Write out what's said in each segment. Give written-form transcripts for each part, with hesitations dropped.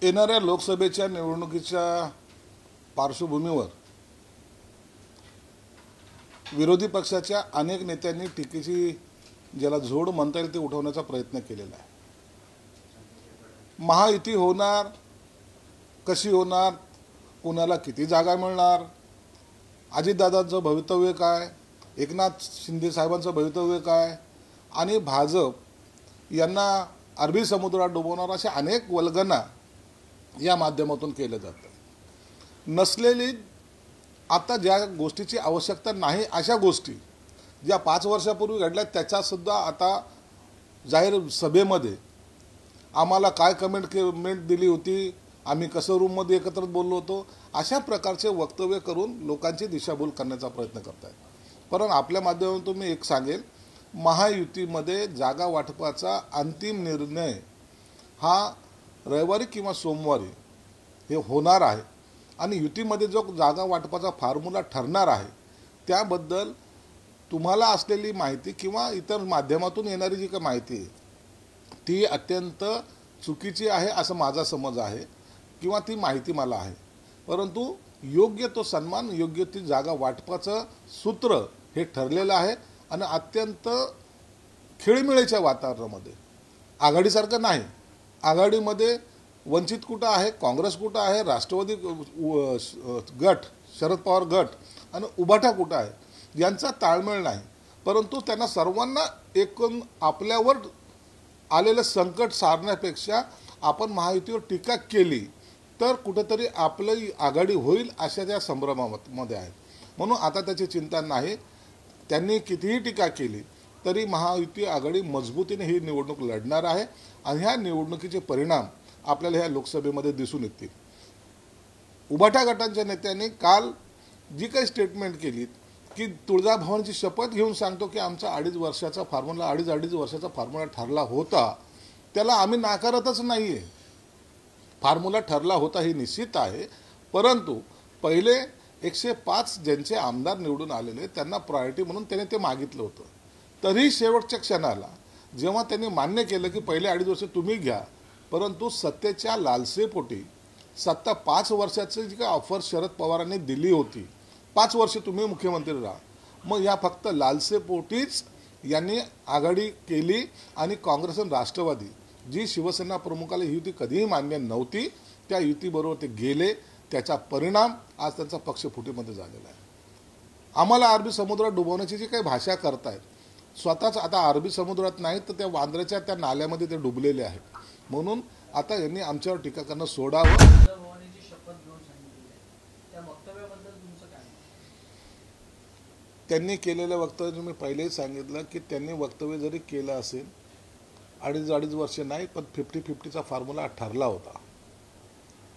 येणाऱ्या लोकसभेच्या निवडणुकीच्या पार्श्वभूमीवर विरोधी पक्षाच्या अनेक नेत्यांनी टीकेची ज्याला झोड म्हणता येईल ते उठवण्याचा प्रयत्न केलेला आहे। महायुती होणार, कशी होणार, कोणाला किती जागा मिळणार, अजितदादांचं भवितव्य काय, एकनाथ शिंदे साहेबांचं भवितव्य काय, आणि भाजप यांना अरबी समुद्रात डुबवणार, अशा अनेक वल्गना या माध्यमातून केल्या जातात। नसलेली आता ज्या गोष्टीची आवश्यकता नाही अशा गोष्टी ज्या 5 वर्षापूर्वी घडल्या त्याचा सुद्धा आता जाहीर सभेमध्ये आम्हाला काय कमेंट दिली होती, आम्ही कसं रूममध्ये एकत्र बोललो होतो, अशा प्रकारचे वक्तव्य करून लोकांची दिशाभूल करण्याचा प्रयत्न करतायत। पण आपल्या माध्यमातून मी एक सांगेल, महायुतीमध्ये जागा वाटपाचा अंतिम निर्णय हा रविवारी किंवा सोमवारी हे होणार आहे आणि युतीमध्ये जो जागा वाटपाचा फॉर्म्युला ठरणार आहे त्याबद्दल तुम्हाला असलेली माहिती किंवा इतर माध्यमातून येणारी जी काही माहिती आहे ती अत्यंत चुकीची आहे असं माझा समज आहे किंवा ती माहिती मला आहे। परंतु योग्य तो सन्मान, योग्य ती जागा वाटपाचं सूत्र हे ठरलेलं आहे आणि अत्यंत खेळीमेळीच्या वातावरणामध्ये, आघाडीसारखं नाही। आघाडीमध्ये वंचित कुठं आहे, काँग्रेस कुठं आहे, राष्ट्रवादी गट, शरद पवार गट आणि उभाटा कुठं आहे, यांचा ताळमेळ नाही। परंतु त्यांना सर्वांना एकूण आपल्यावर आलेलं संकट सारण्यापेक्षा आपण महायुतीवर टीका केली तर कुठेतरी आपली आघाडी होईल अशा त्या संभ्रमामध्ये आहेत। म्हणून आता त्याची चिंता नाही। त्यांनी कितीही टीका केली तरी महायुती आघाडी मजबूतीने ही निवडणूक लढणार आहे आणि ह्या निवडणुकीचे परिणाम आपल्याला ह्या लोकसभेमध्ये दिसून येतील। उभाटा गटांच्या नेत्यांनी काल जी काही स्टेटमेंट केली की तुळजाभवानीची शपथ घेऊन सांगतो की आमचा 2.5 वर्षाचा फॉर्म्युला 2.5 वर्षाचा फॉर्म्युला ठरला होता, त्याला आम्ही नाकारतच नाहीये। फॉर्म्युला ठरला होता ही निश्चित आहे, परंतु पहिले 105 ज्यांचे आमदार निवडून आलेले त्यांना प्रायोरिटी म्हणून त्यांनी ते मागितलं होतं। तरी शेवटच्या क्षणाला जेव्हा त्यांनी मान्य केलं की पहिले 2.5 वर्ष तुम्ही घ्या, परंतु सत्तेच्या लालसेपोटी सत्ता 5 वर्षाची जी काही ऑफर शरद पवारांनी दिली होती, 5 वर्ष तुम्ही मुख्यमंत्री राहा, मग या फक्त लालसेपोटीच यांनी आघाडी केली आणि काँग्रेस आणि राष्ट्रवादी जी शिवसेना प्रमुखाला ही युती कधीही मान्य नव्हती त्या युतीबरोबर ते गेले। त्याचा परिणाम आज त्यांचा पक्ष फुटीमध्ये झालेला आहे। आम्हाला अरबी समुद्रात डुबवण्याची जी काही भाषा करतायत, स्वतःच आता अरबी समुद्रात नाही तर त्या वांद्र्याच्या त्या नाल्यामध्ये ते डुबलेले आहेत। म्हणून आता यांनी आमच्यावर टीका करणं सोडावं। त्यांनी केलेलं वक्तव्य मी पहिलेही सांगितलं की त्यांनी वक्तव्य जरी केलं असेल 2.5 वर्ष नाही, पण 50-50चा फॉर्म्युला ठरला होता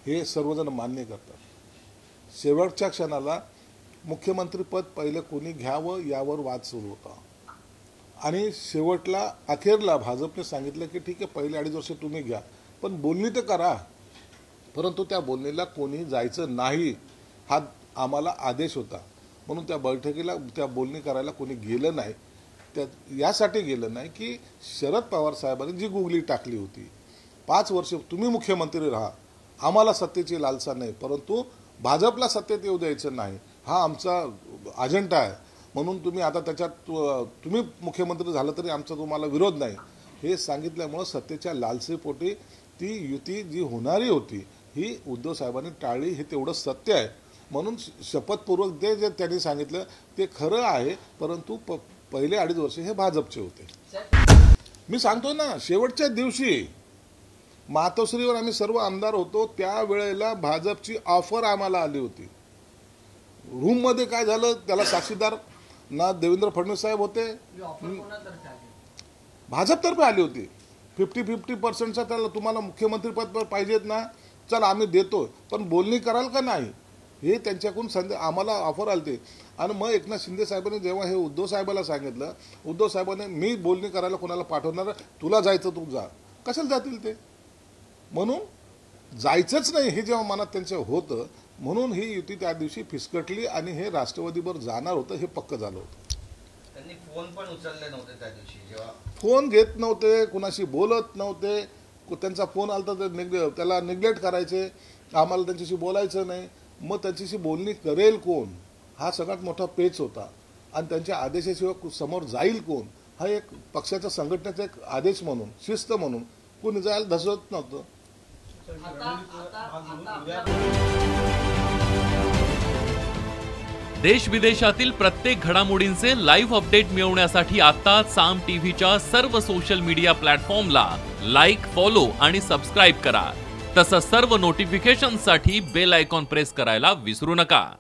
हे सर्वजण मान्य करतात। शेवटच्या क्षणाला मुख्यमंत्रीपद पहिले कोणी घ्यावं यावर वाद सुरू होता आणि शेवटला अखेरला भाजपने सांगितलं की ठीक आहे पहिले 2.5 वर्ष तुम्ही घ्या, पण बोलणी तर करा। परंतु त्या बोलणीला कोणी जायचं नाही हा आम्हाला आदेश होता, म्हणून त्या बैठकीला त्या बोलणी करायला कोणी गेलं नाही। त्या यासाठी गेलं नाही की शरद पवार साहेबांनी जी गुगली टाकली होती 5 वर्ष तुम्ही मुख्यमंत्री राहा, आम्हाला सत्तेची लालसा नाही, परंतु भाजपला सत्तेत येऊ द्यायचं नाही हा आमचा अजेंडा आहे, म्हणून तुम्ही आता त्याच्यात तुम्ही मुख्यमंत्री झालं तरी आमचा तुम्हाला विरोध नाही, हे सांगितल्यामुळं सत्तेच्या लालसेपोटी ती युती जी होणारी होती ही उद्धव साहेबांनी टाळली, हे तेवढं सत्य आहे। म्हणून शपथपूर्वक जे त्यांनी सांगितलं ते खरं आहे, परंतु पहिले 2.5 वर्ष हे भाजपचे होते। मी सांगतो ना, शेवटच्या दिवशी मातोश्रीवर आम्ही सर्व आमदार होतो त्यावेळेला भाजपची ऑफर आम्हाला आली होती। रूममध्ये काय झालं त्याला साक्षीदार ना देवेंद्र फडणवीस साहेब होते, भाजपतर्फे आली होती। 50-50% त्याला तुम्हाला मुख्यमंत्रीपद पाहिजेत ना, चल आम्ही देतो, पण बोलणी कराल का नाही हे त्यांच्याकडून आम्हाला ऑफर आलते। आणि मग एकनाथ शिंदे साहेबांनी जेव्हा हे उद्धव साहेबाला सांगितलं, उद्धव साहेबांनी मी बोलणी करायला कोणाला पाठवणार, तुला जायचं तू जा, कशाला जातील ते, म्हणून जायचंच नाही हे जेव्हा मनात त्यांचं होतं, म्हणून ही युती त्या दिवशी फिसकटली आणि हे राष्ट्रवादीवर जाणार होतं हे पक्क झालं होतं। त्यांनी फोन पण उचलले नव्हते त्या दिवशी, जेव्हा फोन घेत नव्हते, कुणाशी बोलत नव्हते, त्यांचा फोन आला तर त्याला निग्लेक्ट करायचे, आम्हाला त्यांच्याशी बोलायचं नाही. मग त्यांच्याशी बोलणी करेल कोण, हा सगळ्यात मोठा पेच होता. आणि त्यांच्या आदेशाशिवाय समोर जाईल कोण, हा एक पक्षाच्या संघटनेचा एक आदेश म्हणून, शिस्त म्हणून कोणी जायला धसत नव्हतं. देश विदेशातील प्रत्येक घडामोडींचे लाईव्ह अपडेट मिळवण्यासाठी आता साम टीव्हीच्या सर्व सोशल मीडिया प्लॅटफॉर्मला लाईक, फॉलो आणि सबस्क्राईब करा. तसंच सर्व नोटिफिकेशनसाठी बेल आयकॉन प्रेस करायला विसरू नका.